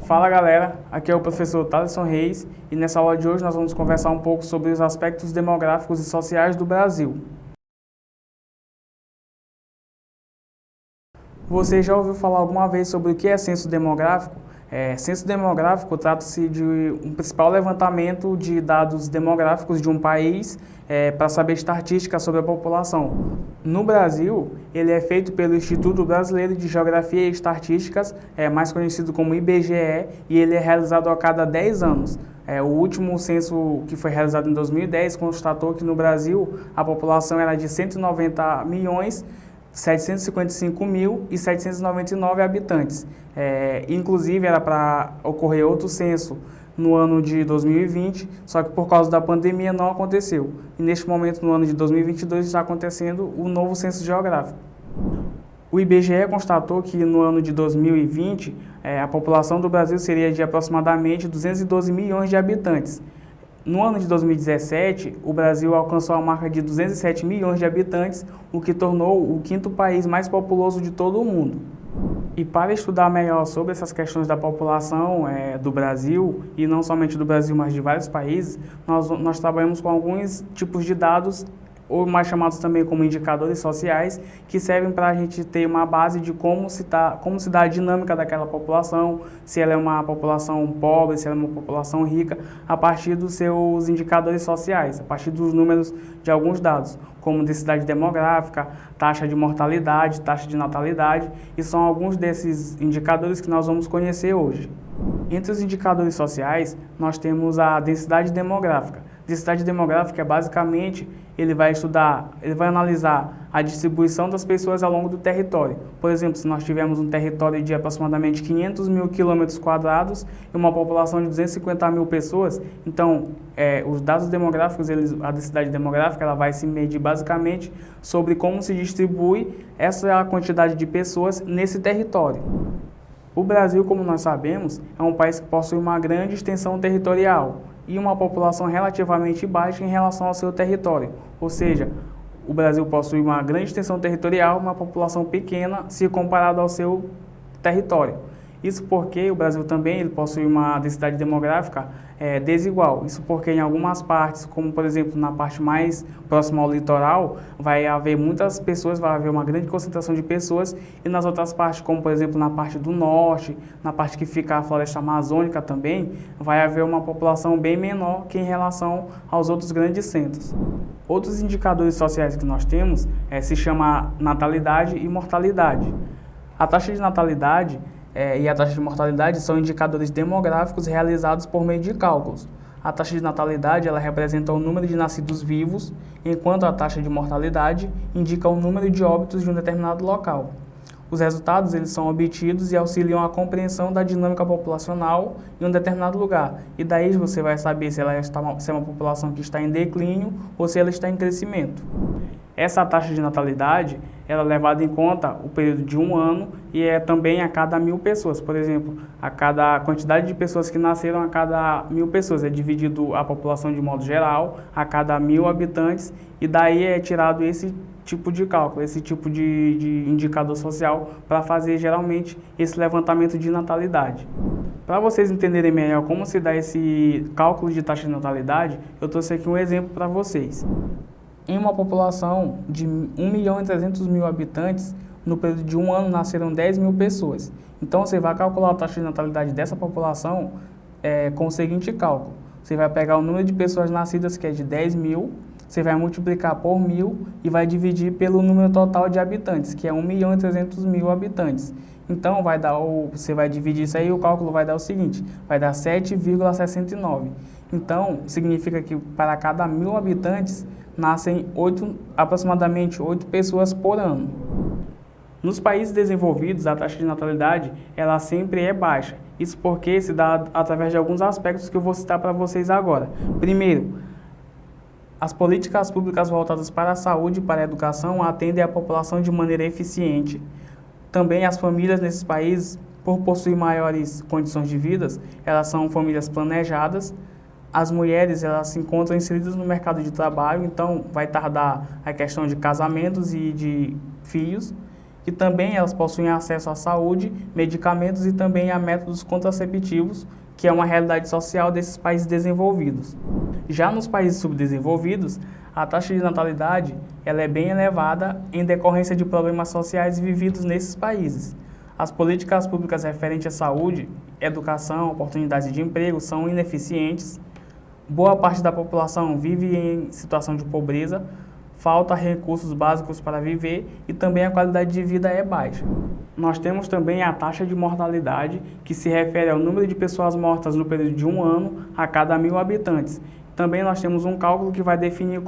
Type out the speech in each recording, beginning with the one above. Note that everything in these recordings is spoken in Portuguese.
Fala galera, aqui é o professor Thaleson Reis e nessa aula de hoje nós vamos conversar um pouco sobre os aspectos demográficos e sociais do Brasil. Você já ouviu falar alguma vez sobre o que é censo demográfico? Censo demográfico trata-se de um principal levantamento de dados demográficos de um país para saber estatísticas sobre a população. No Brasil, ele é feito pelo Instituto Brasileiro de Geografia e Estatísticas, mais conhecido como IBGE, e ele é realizado a cada 10 anos. O último censo, que foi realizado em 2010, constatou que no Brasil a população era de 190.755.799 habitantes. Inclusive, era para ocorrer outro censo no ano de 2020, só que por causa da pandemia não aconteceu. E neste momento, no ano de 2022, está acontecendo o novo censo geográfico. O IBGE constatou que no ano de 2020, a população do Brasil seria de aproximadamente 212 milhões de habitantes. No ano de 2017, o Brasil alcançou a marca de 207 milhões de habitantes, o que tornou o quinto país mais populoso de todo o mundo. E para estudar melhor sobre essas questões da população do Brasil, e não somente do Brasil, mas de vários países, nós trabalhamos com alguns tipos de dados, ou mais chamados também como indicadores sociais, que servem para a gente ter uma base de como se dá a dinâmica daquela população, se ela é uma população pobre, se ela é uma população rica, a partir dos seus indicadores sociais, a partir dos números de alguns dados, como densidade demográfica, taxa de mortalidade, taxa de natalidade, e são alguns desses indicadores que nós vamos conhecer hoje. Entre os indicadores sociais, nós temos a densidade demográfica. Densidade demográfica basicamente, ele vai analisar a distribuição das pessoas ao longo do território. Por exemplo, se nós tivermos um território de aproximadamente 500 mil quilômetros quadrados e uma população de 250 mil pessoas, então os dados demográficos, a densidade demográfica, ela vai se medir basicamente sobre como se distribui essa quantidade de pessoas nesse território. O Brasil, como nós sabemos, é um país que possui uma grande extensão territorial e uma população relativamente baixa em relação ao seu território. Ou seja, o Brasil possui uma grande extensão territorial e uma população pequena se comparado ao seu território. Isso porque o Brasil também ele possui uma densidade demográfica desigual. Isso porque em algumas partes, como por exemplo na parte mais próxima ao litoral, vai haver muitas pessoas, vai haver uma grande concentração de pessoas, e nas outras partes, como por exemplo na parte do norte, na parte que fica a floresta amazônica também, vai haver uma população bem menor que em relação aos outros grandes centros. Outros indicadores sociais que nós temos se chama natalidade e mortalidade. A taxa de natalidade e a taxa de mortalidade são indicadores demográficos realizados por meio de cálculos. A taxa de natalidade ela representa o número de nascidos vivos, enquanto a taxa de mortalidade indica o número de óbitos de um determinado local. Os resultados eles são obtidos e auxiliam a compreensão da dinâmica populacional em um determinado lugar. E daí você vai saber se se é uma população que está em declínio ou se ela está em crescimento. Essa taxa de natalidade ela é levada em conta o período de um ano e é também a cada 1.000 pessoas. Por exemplo, a cada quantidade de pessoas que nasceram a cada 1.000 pessoas. É dividido a população de modo geral a cada 1.000 habitantes e daí é tirado esse tipo de cálculo, esse tipo de indicador social para fazer geralmente esse levantamento de natalidade. Para vocês entenderem melhor como se dá esse cálculo de taxa de natalidade, eu trouxe aqui um exemplo para vocês. Em uma população de 1.300.000 habitantes, no período de um ano nasceram 10.000 pessoas. Então você vai calcular a taxa de natalidade dessa população com o seguinte cálculo. Você vai pegar o número de pessoas nascidas, que é de 10.000, você vai multiplicar por 1.000 e vai dividir pelo número total de habitantes, que é 1.300.000 habitantes. Então você vai dividir isso aí e o cálculo vai dar o seguinte, vai dar 7,69. Então significa que para cada 1.000 habitantes, nascem aproximadamente 8 pessoas por ano. Nos países desenvolvidos, a taxa de natalidade ela sempre é baixa. Isso porque se dá através de alguns aspectos que eu vou citar para vocês agora. Primeiro, as políticas públicas voltadas para a saúde e para a educação atendem a população de maneira eficiente. Também as famílias nesses países, por possuir maiores condições de vida, elas são famílias planejadas. As mulheres elas se encontram inseridas no mercado de trabalho, então vai tardar a questão de casamentos e de filhos. e também elas possuem acesso à saúde, medicamentos e também a métodos contraceptivos, que é uma realidade social desses países desenvolvidos. Já nos países subdesenvolvidos, a taxa de natalidade ela é bem elevada em decorrência de problemas sociais vividos nesses países. As políticas públicas referentes à saúde, educação, oportunidades de emprego são ineficientes, boa parte da população vive em situação de pobreza, falta recursos básicos para viver e também a qualidade de vida é baixa. Nós temos também a taxa de mortalidade, que se refere ao número de pessoas mortas no período de um ano a cada 1.000 habitantes. Também nós temos um cálculo que vai definir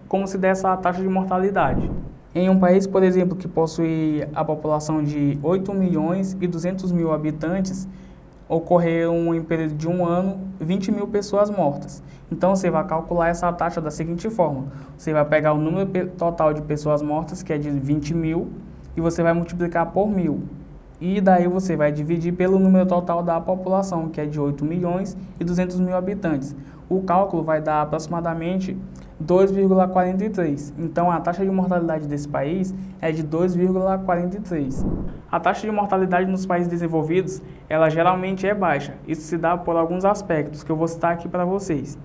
como se dá essa taxa de mortalidade. Em um país, por exemplo, que possui a população de 8.200.000 habitantes, ocorreram em período de um ano 20.000 pessoas mortas. Então você vai calcular essa taxa da seguinte forma: você vai pegar o número total de pessoas mortas, que é de 20.000, e você vai multiplicar por 1.000. E daí você vai dividir pelo número total da população, que é de 8.200.000 habitantes. O cálculo vai dar aproximadamente 2,43. Então a taxa de mortalidade desse país é de 2,43. A taxa de mortalidade nos países desenvolvidos, ela geralmente é baixa. Isso se dá por alguns aspectos que eu vou citar aqui para vocês.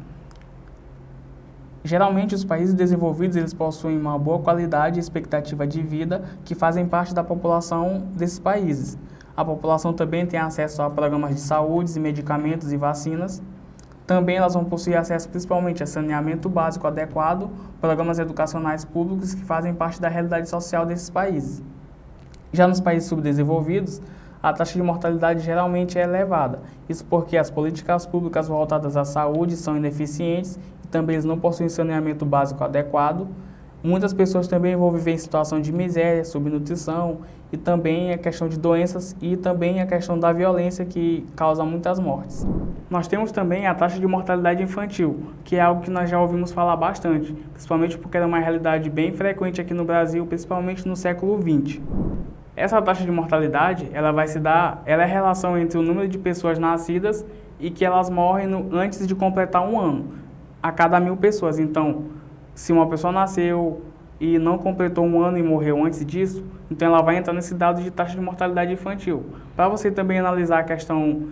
Geralmente os países desenvolvidos eles possuem uma boa qualidade e expectativa de vida que fazem parte da população desses países. A população também tem acesso a programas de saúde, medicamentos e vacinas. Também elas vão possuir acesso principalmente a saneamento básico adequado, programas educacionais públicos que fazem parte da realidade social desses países. Já nos países subdesenvolvidos, a taxa de mortalidade geralmente é elevada. Isso porque as políticas públicas voltadas à saúde são ineficientes e também eles não possuem saneamento básico adequado. Muitas pessoas também vão viver em situação de miséria, subnutrição e também a questão de doenças e também a questão da violência que causa muitas mortes. Nós temos também a taxa de mortalidade infantil, que é algo que nós já ouvimos falar bastante, principalmente porque era uma realidade bem frequente aqui no Brasil, principalmente no século XX. Essa taxa de mortalidade, ela é a relação entre o número de pessoas nascidas e que elas morrem antes de completar um ano, a cada 1.000 pessoas. Então, se uma pessoa nasceu e não completou um ano e morreu antes disso, então ela vai entrar nesse dado de taxa de mortalidade infantil. Para você também analisar a questão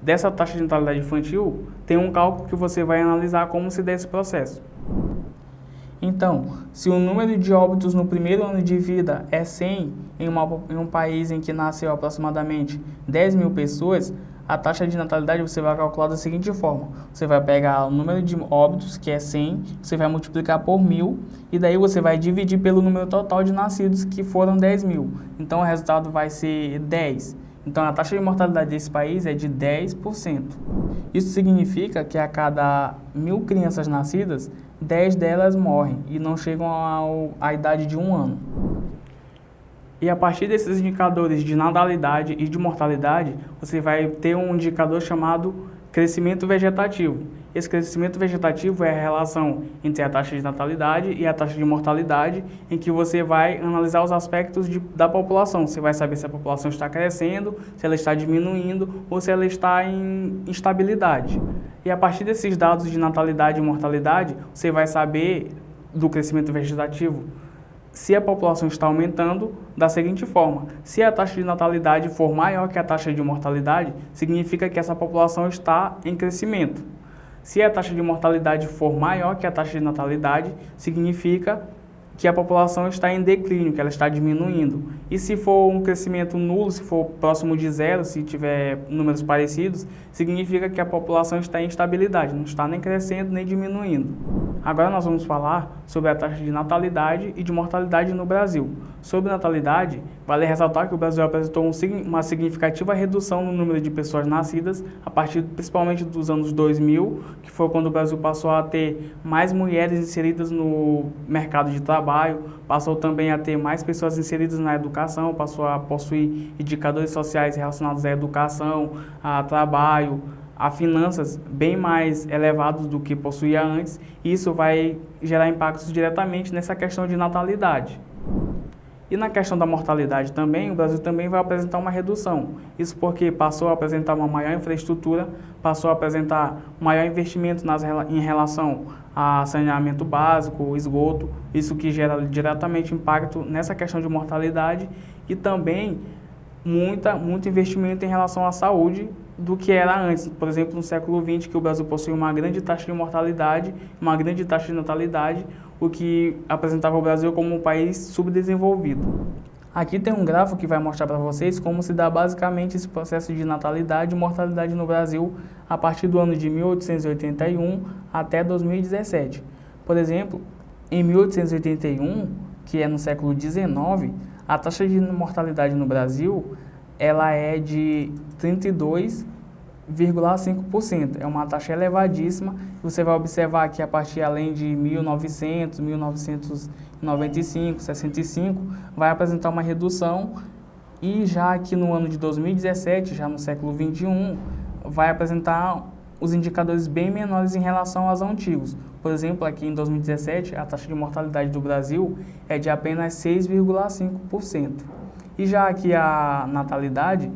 dessa taxa de mortalidade infantil, tem um cálculo que você vai analisar como se dá esse processo. Então, se o número de óbitos no primeiro ano de vida é 100 em um país em que nasceu aproximadamente 10.000 pessoas, a taxa de natalidade você vai calcular da seguinte forma: você vai pegar o número de óbitos, que é 100, você vai multiplicar por 1.000 e daí você vai dividir pelo número total de nascidos, que foram 10.000. Então o resultado vai ser 10. Então a taxa de mortalidade desse país é de 10%. Isso significa que a cada 1.000 crianças nascidas, 10 delas morrem e não chegam à idade de um ano. E a partir desses indicadores de natalidade e de mortalidade, você vai ter um indicador chamado crescimento vegetativo. Esse crescimento vegetativo é a relação entre a taxa de natalidade e a taxa de mortalidade, em que você vai analisar os aspectos da população. Você vai saber se a população está crescendo, se ela está diminuindo ou se ela está em instabilidade. E a partir desses dados de natalidade e mortalidade, você vai saber do crescimento vegetativo se a população está aumentando da seguinte forma: se a taxa de natalidade for maior que a taxa de mortalidade, significa que essa população está em crescimento. Se a taxa de mortalidade for maior que a taxa de natalidade, significa que a população está em declínio, que ela está diminuindo. E se for um crescimento nulo, se for próximo de zero, se tiver números parecidos, significa que a população está em instabilidade, não está nem crescendo nem diminuindo. Agora nós vamos falar sobre a taxa de natalidade e de mortalidade no Brasil. Sobre natalidade, vale ressaltar que o Brasil apresentou uma significativa redução no número de pessoas nascidas a partir principalmente dos anos 2000, que foi quando o Brasil passou a ter mais mulheres inseridas no mercado de trabalho, passou também a ter mais pessoas inseridas na educação, passou a possuir indicadores sociais relacionados à educação, a trabalho, a finanças bem mais elevados do que possuía antes, e isso vai gerar impactos diretamente nessa questão de natalidade. E na questão da mortalidade também, o Brasil também vai apresentar uma redução. Isso porque passou a apresentar uma maior infraestrutura, passou a apresentar maior investimento em relação a saneamento básico, esgoto, isso que gera diretamente impacto nessa questão de mortalidade e também muito investimento em relação à saúde do que era antes. Por exemplo, no século XX, que o Brasil possui uma grande taxa de mortalidade, uma grande taxa de natalidade, o que apresentava o Brasil como um país subdesenvolvido. Aqui tem um gráfico que vai mostrar para vocês como se dá basicamente esse processo de natalidade e mortalidade no Brasil a partir do ano de 1881 até 2017. Por exemplo, em 1881, que é no século XIX, a taxa de mortalidade no Brasil ela é de 32,5%. É uma taxa elevadíssima. Você vai observar que a partir além de 1900, 1995, 65, vai apresentar uma redução e já aqui no ano de 2017, já no século XXI, vai apresentar os indicadores bem menores em relação aos antigos. Por exemplo, aqui em 2017, a taxa de mortalidade do Brasil é de apenas 6,5%. E já aqui a natalidade,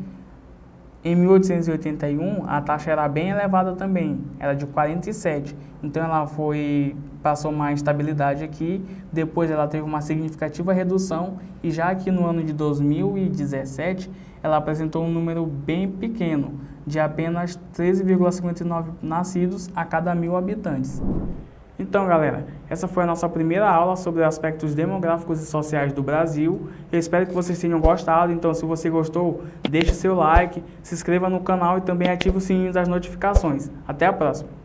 em 1881, a taxa era bem elevada também, era de 47. Então ela passou uma estabilidade aqui, depois ela teve uma significativa redução e já aqui no ano de 2017, ela apresentou um número bem pequeno, de apenas 13,59 nascidos a cada 1.000 habitantes. Então, galera, essa foi a nossa primeira aula sobre aspectos demográficos e sociais do Brasil. Eu espero que vocês tenham gostado. Então, se você gostou, deixe seu like, se inscreva no canal e também ative o sininho das notificações. Até a próxima!